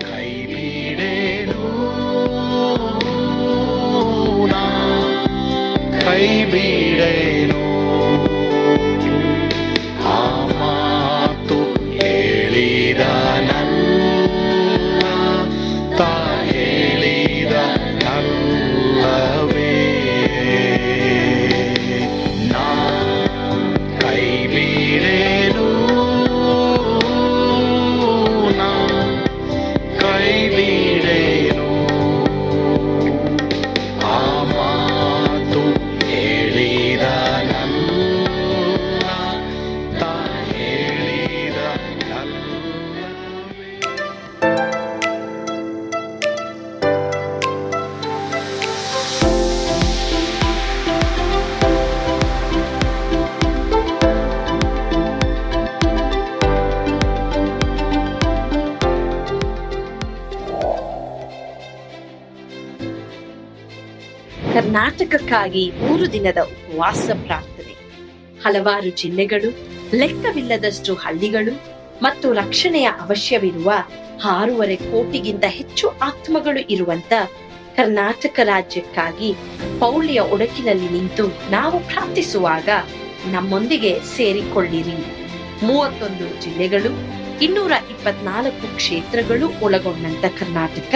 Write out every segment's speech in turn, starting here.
ಕೈ ಬಿಡೇನು ಕೈ ಬಿಡೇನು ಆ ಮಾತು ಹೇಳಿದ ತಾ ಹೇಳಿದ ನಲ್ಲವೇ ನಾ ಕೈ ಬಿಡೇನು ನಾ ಕೈ ಬಿಡೇನು ಆ ಮಾತು ಹೇಳಿದ ತಾ ಹೇಳಿದ ನಲ್ಲವೇ. ಕರ್ನಾಟಕಕ್ಕಾಗಿ 3 ದಿನದ ಉಪವಾಸ ಪ್ರಾರ್ಥನೆ. ಹಲವಾರು ಜಿಲ್ಲೆಗಳು, ಲೆಕ್ಕವಿಲ್ಲದಷ್ಟು ಹಳ್ಳಿಗಳು ಮತ್ತು ರಕ್ಷಣೆಯ ಅವಶ್ಯವಿರುವ 6.5 ಕೋಟಿಗಿಂತ ಹೆಚ್ಚು ಆತ್ಮಗಳು ಇರುವಂತ ಕರ್ನಾಟಕ ರಾಜ್ಯಕ್ಕಾಗಿ ಪೌಳಿಯ ಒಡಕಿನಲ್ಲಿ ನಿಂತು ನಾವು ಪ್ರಾರ್ಥಿಸುವಾಗ ನಮ್ಮೊಂದಿಗೆ ಸೇರಿಕೊಳ್ಳಿರಿ. 31 ಜಿಲ್ಲೆಗಳು, 224 ಕ್ಷೇತ್ರಗಳು ಒಳಗೊಂಡಂತ ಕರ್ನಾಟಕ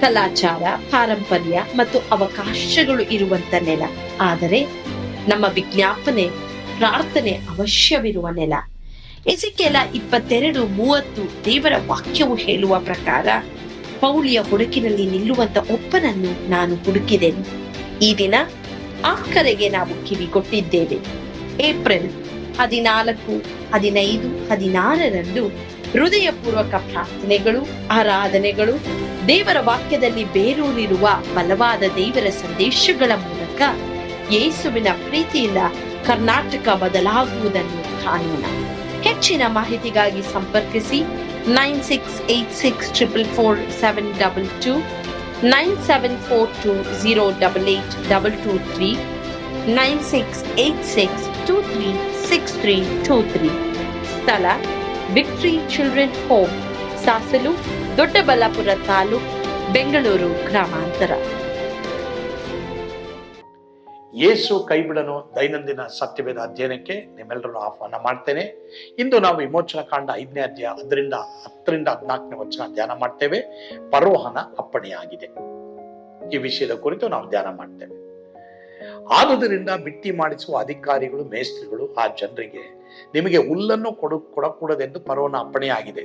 ಕಲಾಚಾರ, ಪಾರಂಪರ್ಯ ಮತ್ತು ಅವಕಾಶಗಳು ಇರುವಂತ ನೆಲ. ಆದರೆ ನಮ್ಮ ವಿಜ್ಞಾಪನೆ, ಪ್ರಾರ್ಥನೆ ಅವಶ್ಯವಿರುವ ನೆಲ. ಎಸೆಕಿಯೇಲ 22:30 ದೇವರ ವಾಕ್ಯವು ಹೇಳುವ ಪ್ರಕಾರ, ಪೌಳಿಯ ಹುಡುಕಿನಲ್ಲಿ ನಿಲ್ಲುವಂತ ಒಬ್ಬನನ್ನು ನಾನು ಹುಡುಕಿದೆನು. ಈ ದಿನ ಆ ಕರೆಗೆ ನಾವು ಕಿವಿಗೊಟ್ಟಿದ್ದೇವೆ. ಏಪ್ರಿಲ್ 14, 15, 16ರಂದು ಹೃದಯಪೂರ್ವಕ ಪ್ರಾರ್ಥನೆಗಳು, ಆರಾಧನೆಗಳು, ದೇವರ ವಾಕ್ಯದಲ್ಲಿ ಬೇರೂರಿರುವ ಬಲವಾದ ದೇವರ ಸಂದೇಶಗಳ ಮೂಲಕ ಯೇಸುವಿನ ಪ್ರೀತಿಯಿಂದ ಕರ್ನಾಟಕ ಬದಲಾಗುವುದನ್ನು ಕಾಣೋಣ. ಹೆಚ್ಚಿನ ಮಾಹಿತಿಗಾಗಿ ಸಂಪರ್ಕಿಸಿ 9686444722, 9742088223, 9686236323. ಸ್ಥಳ victory children home, Sasalu, Doddaballapura taluk, Bengaluru ಗ್ರಾಮಾಂತರ. ಯೇಸು ಕೈಬಿಡನು ದೈನಂದಿನ ಸತ್ಯವೇದ ಅಧ್ಯಯನಕ್ಕೆ ನಿಮ್ಮೆಲ್ಲರನ್ನು ಆಹ್ವಾನ ಮಾಡ್ತೇನೆ. ಇಂದು ನಾವು ವಿಮೋಚನಾ ಕಾಂಡ 5ನೇ ಅಧ್ಯಾಯ 10ರಿಂದ 14ನೇ ವಚನ ಧ್ಯಾನ ಮಾಡ್ತೇವೆ. ಫರೋಹನ ಅಪ್ಪಣೆಯಾಗಿದೆ. ಈ ವಿಷಯದ ಕುರಿತು ನಾವು ಧ್ಯಾನ ಮಾಡ್ತೇವೆ. ಆದುದರಿಂದ ಬಿಟ್ಟಿ ಮಾಡಿಸುವ ಅಧಿಕಾರಿಗಳು, ಮೇಸ್ತ್ರಿಗಳು ಆ ಜನರಿಗೆ, ನಿಮಗೆ ಹುಲ್ಲನ್ನು ಕೊಡಕೂಡದೆಂದು ಫರೋಹನ ಅಪ್ಪಣೆಯಾಗಿದೆ.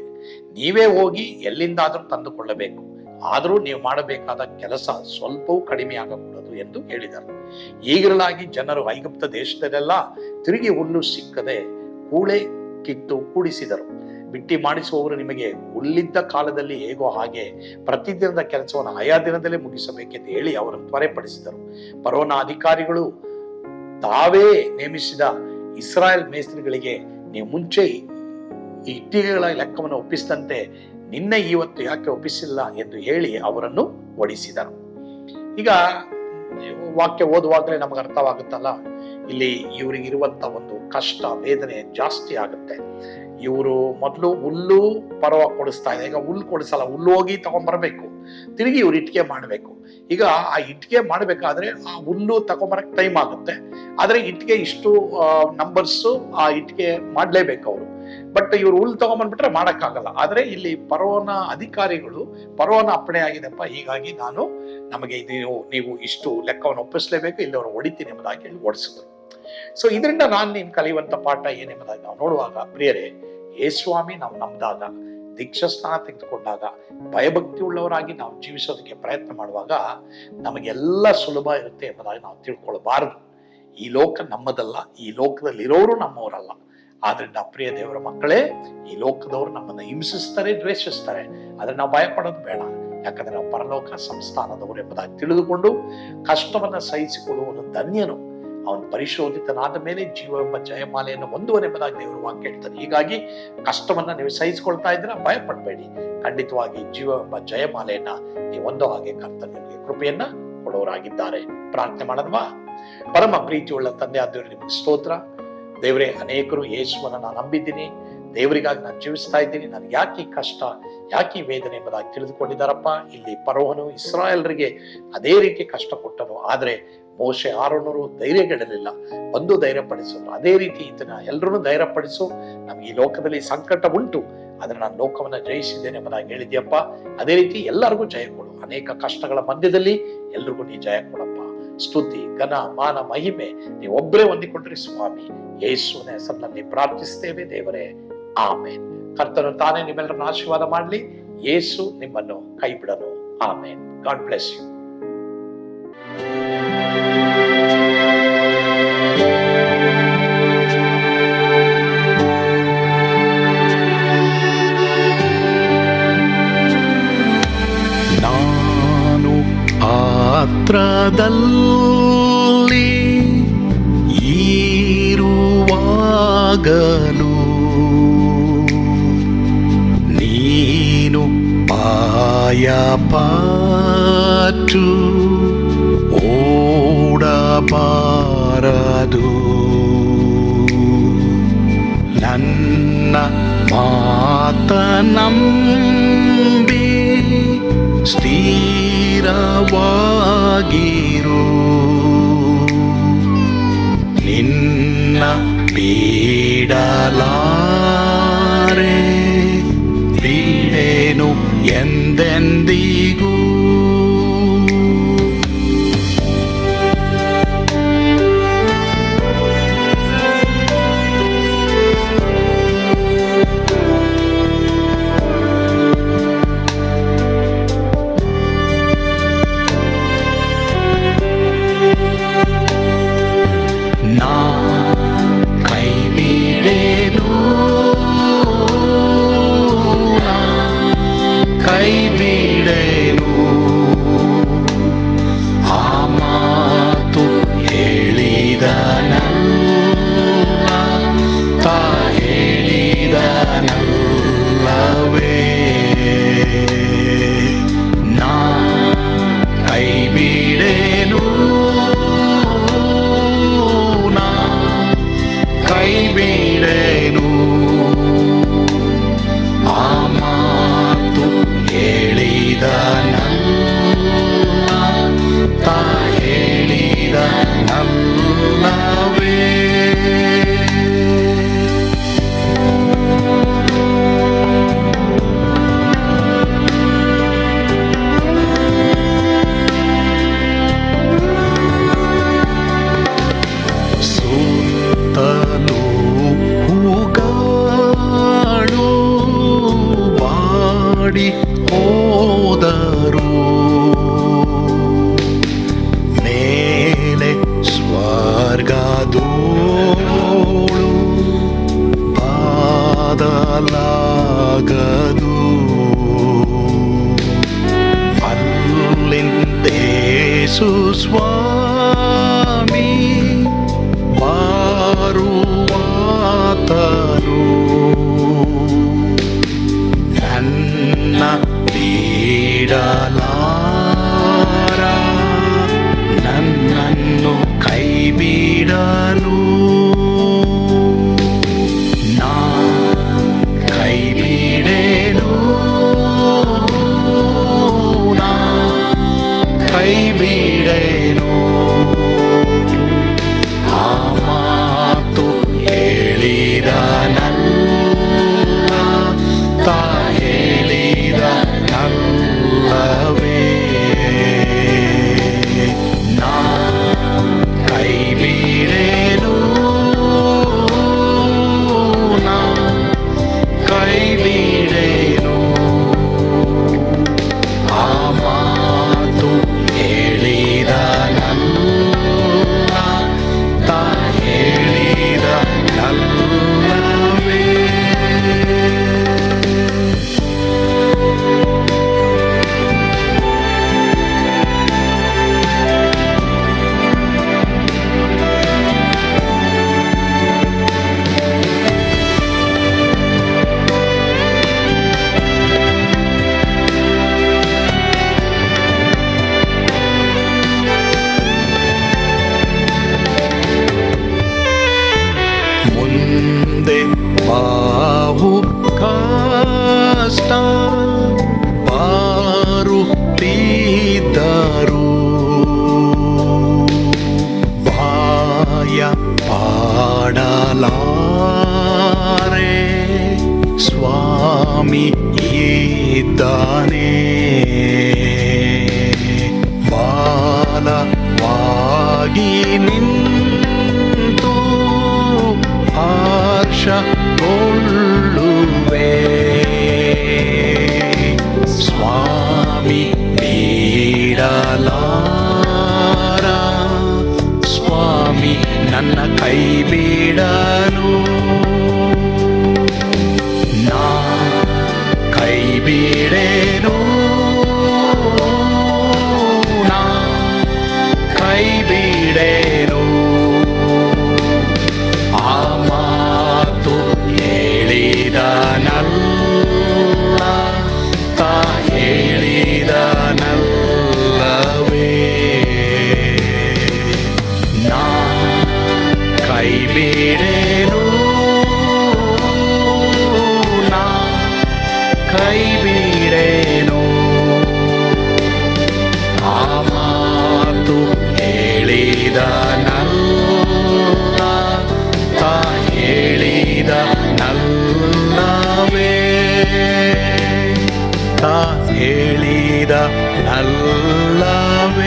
ನೀವೇ ಹೋಗಿ ಎಲ್ಲಿಂದಾದರೂ ತಂದುಕೊಳ್ಳಬೇಕು. ಆದರೂ ನೀವು ಮಾಡಬೇಕಾದ ಕೆಲಸ ಸ್ವಲ್ಪವೂ ಕಡಿಮೆಯಾಗಕೂಡದು ಎಂದು ಹೇಳಿದರು. ಈಗಿರಲಾಗಿ ಜನರು ಐಗುಪ್ತ ದೇಶದಲ್ಲೆಲ್ಲ ತಿರುಗಿ ಹುಲ್ಲು ಸಿಕ್ಕದೆ ಕೂಳೆ ಕಿತ್ತು ಕೂಡಿಸಿದರು. ಬಿಟ್ಟಿ ಮಾಡಿಸುವವರು ನಿಮಗೆ ಹುಲ್ಲಿದ್ದ ಕಾಲದಲ್ಲಿ ಹೇಗೋ ಹಾಗೆ ಪ್ರತಿದಿನದ ಕೆಲಸವನ್ನು ಆಯಾ ದಿನದಲ್ಲೇ ಮುಗಿಸಬೇಕೆಂದು ಹೇಳಿ ಅವರನ್ನು ತ್ವರೆಪಡಿಸಿದರು. ಫರೋಹನ ಅಧಿಕಾರಿಗಳು ತಾವೇ ನೇಮಿಸಿದ ಇಸ್ರಾಯೇಲ್ ಮೇಸ್ತ್ರಿಗಳಿಗೆ, ನೀವು ಮುಂಚೆ ಈ ಇಟ್ಟಿಗೆಗಳ ಲೆಕ್ಕವನ್ನು ಒಪ್ಪಿಸಿದಂತೆ ನಿನ್ನೆ ಇವತ್ತು ಯಾಕೆ ಒಪ್ಪಿಸಿಲ್ಲ ಎಂದು ಹೇಳಿ ಅವರನ್ನು ಓಡಿಸಿದರು. ಈಗ ವಾಕ್ಯ ಓದುವಾಗಲೇ ನಮಗೆ ಅರ್ಥವಾಗುತ್ತಲ್ಲ, ಇಲ್ಲಿ ಇವರಿಗಿರುವಂತ ಒಂದು ಕಷ್ಟ, ವೇದನೆ ಜಾಸ್ತಿ ಆಗುತ್ತೆ. ಇವರು ಮೊದಲು ಹುಲ್ಲು ಪರವ ಕೊಡಿಸ್ತಾ ಇದೆ, ಈಗ ಹುಲ್ಲು ಕೊಡಿಸಲ್ಲ, ಹುಲ್ಲು ಹೋಗಿ ತಗೊಂಡ್ಬರ್ಬೇಕು, ತಿರುಗಿ ಇವ್ರು ಇಟ್ಟಿಗೆ ಮಾಡಬೇಕು. ಈಗ ಆ ಇಟ್ಟಿಗೆ ಮಾಡಬೇಕಾದ್ರೆ ಆ ಹುಲ್ಲು ತಗೊಂಬರಕ್ ಟೈಮ್ ಆಗುತ್ತೆ. ಆದ್ರೆ ಇಟ್ಟಿಗೆ ಇಷ್ಟು ನಂಬರ್ಸ್ ಆ ಇಟ್ಟಿಗೆ ಮಾಡ್ಲೇಬೇಕು ಅವರು. ಬಟ್ ಇವ್ರು ಹುಲ್ಲು ತಗೊಂಡ್ಬಂದ್ಬಿಟ್ರೆ ಮಾಡಕ್ಕಾಗಲ್ಲ. ಆದ್ರೆ ಇಲ್ಲಿ ಫರೋಹನ ಅಧಿಕಾರಿಗಳು, ಫರೋಹನ ಅಪ್ಪಣೆ ಆಗಿದೆಪ್ಪ, ಹೀಗಾಗಿ ನಮಗೆ ನೀವು ಇಷ್ಟು ಲೆಕ್ಕವನ್ನು ಒಪ್ಪಿಸ್ಲೇಬೇಕು, ಇಲ್ಲಿ ಅವರು ಹೊಡಿತೀನಿ ಎಂಬುದಾಗಿ ಹೇಳಿ ಓಡಿಸಿದ್ರು. ಸೊ ಇದರಿಂದ ನೀನು ಕಲಿಯುವಂತ ಪಾಠ ಏನೆಂಬುದಾಗಿ ನಾವು ನೋಡುವಾಗ, ಪ್ರಿಯರೇ, ಯೇಸುಸ್ವಾಮಿ ನಾವು ನಂಬಿದಾಗ, ದೀಕ್ಷಾಸ್ನಾನ ತೆಗೆದುಕೊಂಡಾಗ, ಭಯಭಕ್ತಿ ಉಳ್ಳವರಾಗಿ ನಾವು ಜೀವಿಸೋದಕ್ಕೆ ಪ್ರಯತ್ನ ಮಾಡುವಾಗ ನಮಗೆಲ್ಲ ಸುಲಭ ಇರುತ್ತೆ ಎಂಬುದಾಗಿ ನಾವು ತಿಳ್ಕೊಳ್ಬಾರದು. ಈ ಲೋಕ ನಮ್ಮದಲ್ಲ, ಈ ಲೋಕದಲ್ಲಿರೋರು ನಮ್ಮವರಲ್ಲ. ಆದ್ರಿಂದ ಪ್ರಿಯ ದೇವರ ಮಕ್ಕಳೇ, ಈ ಲೋಕದವರು ನಮ್ಮನ್ನ ಹಿಂಸಿಸ್ತಾರೆ, ದ್ವೇಷಿಸ್ತಾರೆ. ಆದ್ರೆ ನಾವು ಭಯ ಪಡೋದು ಬೇಡ. ಯಾಕಂದ್ರೆ ನಾವು ಪರಲೋಕ ಸಂಸ್ಥಾನದವರು ಎಂಬುದಾಗಿ ತಿಳಿದುಕೊಂಡು ಕಷ್ಟವನ್ನ ಸಹಿಸಿಕೊಳ್ಳುವನು ಧನ್ಯನು. ಅವನು ಪರಿಶೋಧಿತನಾದ ಮೇಲೆ ಜೀವವೆಂಬ ಜಯಮಾಲೆಯನ್ನು ಹೊಂದುವನೆಂಬುದಾಗಿ ದೇವರು ವಾಕ್ಯ ಹೇಳ್ತಾರೆ. ಹೀಗಾಗಿ ಕಷ್ಟವನ್ನ ನೀವು ಸಹಿಸಿಕೊಳ್ತಾ ಇದ್ದೀರಾ, ಭಯ ಪಡಬೇಡಿ. ಖಂಡಿತವಾಗಿ ಜೀವವೆಂಬ ಜಯಮಾಲೆಯನ್ನ ನೀವು ಹೊಂದೋ ಹಾಗೆ ಕರ್ತನ ನಿಮಗೆ ಕೃಪೆಯನ್ನ ಕೊಡೋರಾಗಿದ್ದಾರೆ. ಪ್ರಾರ್ಥನೆ ಮಾಡೋಣವಾ? ಪರಮ ಪ್ರೀತಿಯುಳ್ಳ ತಂದೆ ಆದವರು ನಿಮಗೆ ಸ್ತೋತ್ರ. ದೇವರೇ, ಅನೇಕರು ಯೇಸುವನ್ನ ನಾನು ನಂಬಿದ್ದೀನಿ, ದೇವರಿಗಾಗಿ ನಾನು ಜೀವಿಸ್ತಾ ಇದ್ದೀನಿ, ನನಗೆ ಯಾಕೆ ಈ ಕಷ್ಟ, ಯಾಕೆ ಈ ವೇದನೆ ಎಂಬುದಾಗಿ ತಿಳಿದುಕೊಂಡಿದ್ದಾರಪ್ಪ. ಇಲ್ಲಿ ಫರೋಹನು ಇಸ್ರಾಯೇಲರಿಗೆ ಅದೇ ರೀತಿ ಕಷ್ಟ ಕೊಟ್ಟನು, ಆದರೆ ಮೋಶೆ ಆರೋನರು ಧೈರ್ಯಗೆಡಲಿಲ್ಲ, ಬಂದು ಧೈರ್ಯಪಡಿಸಿದ್ರು. ಅದೇ ರೀತಿ ಇದನ್ನ ಎಲ್ಲರನ್ನೂ ಧೈರ್ಯಪಡಿಸು, ನಮ್ಗೆ ಈ ಲೋಕದಲ್ಲಿ ಸಂಕಟ ಉಂಟು, ಆದ್ರೆ ನಾನು ಲೋಕವನ್ನ ಜಯಿಸಿದ್ದೇನೆ ಎಂಬುದಾಗಿ ಹೇಳಿದ್ಯಪ್ಪ. ಅದೇ ರೀತಿ ಎಲ್ಲರಿಗೂ ಜಯ ಕೊಡು. ಅನೇಕ ಕಷ್ಟಗಳ ಮಧ್ಯದಲ್ಲಿ ಎಲ್ರಿಗೂ ನೀ ಜಯ ಕೊಡಪ್ಪ. ಸ್ತುತಿ, ಘನ, ಮಾನ, ಮಹಿಮೆ ನೀವು ಒಬ್ಬರೇ ಹೊಂದಿಕೊಂಡ್ರಿ ಸ್ವಾಮಿ. ಯೇಸುವಿನ ಹೆಸರಿನಲ್ಲಿ ಪ್ರಾರ್ಥಿಸ್ತೇವೆ ದೇವರೇ, ಆಮೇನ್. ಕರ್ತನು ತಾನೇ ನಿಮ್ಮೆಲ್ಲರನ್ನು ಆಶೀರ್ವಾದ ಮಾಡಲಿ. ಯೇಸು ನಿಮ್ಮನ್ನು ಕೈ ಬಿಡನು. ಆಮೇನ್. God bless you. ನಾನು ಪಾತ್ರದಲ್ಲಿ ಇರುವಾಗಲೂ ನೀನು ಪಾಯಪಟ್ಟು ಓಡಬಾರದು. ನನ್ನ ಮಾತನಂಬಿ ಸ್ಥಿರವಾಗಿರು. ನಿನ್ನ ಬಿಡಲಾರೆ, ಬಿಡೆನು ಎಂದೆಂದಿಗೂ. ಹೋದರು ಮೇಲೆ ಸ್ವರ್ಗದೋಳು ಬಾದಲಾಗದು. ಅಲ್ಲಿಂದೇಸು ಸ್ವಾಮಿ ಬಾರುವಾತನು ನನ್ನ ಬಿಡಲಾರ, ನನ್ನನ್ನು ಕೈ ಬಿಡನು. ನಾ ಕೈ ಬಿಡೆನು, ನಾ ಕೈ ಬಿಡೆನು. ಆ ಮಾತು ಹೇಳಿದ ನನ್ನ ತಾ ಹೇಳಿದ ನಲ್ಲವೇ. ನಾ ಕೈ ಬಿಡೆನು, ನಾ ಕೈ ಬಿಡೆನು. ಆ ಮಾತು ಹೇಳಿದ ನನ್ನ ತಾ ಹೇಳಿದ ನಲ್ಲವೇ. ಸ್ವಾಮಿ ಇದ್ದಾನೆ. ಬಾಲವಾಗಿ ನಿಂತು ಹರ್ಷಗೊಳ್ಳುವೆ. ಸ್ವಾಮಿ ಬಿಡಲಾರ, ಸ್ವಾಮಿ ನನ್ನ ಕೈ ಬಿಡಲು. ನಾ ಕೈ ಬಿಡೇನು, ನಾ ಕೈ ಬಿಡೇನು. ಆ ಮಾತು ಹೇಳಿದನಲ್ಲ, ತಾ ಹೇಳಿದನಲ್ಲವೇ. ನಾ ಕೈ ಬಿಡೇನು, ನಾ ಕೈ ಬಿಡೇನು. ಆ ಮಾತು ಹೇಳಿದನಲ್ಲ, ತಾ ಹೇಳಿದನಲ್ಲವೇ. ತಾ ಹೇಳಿದನಲ್ಲವೇ.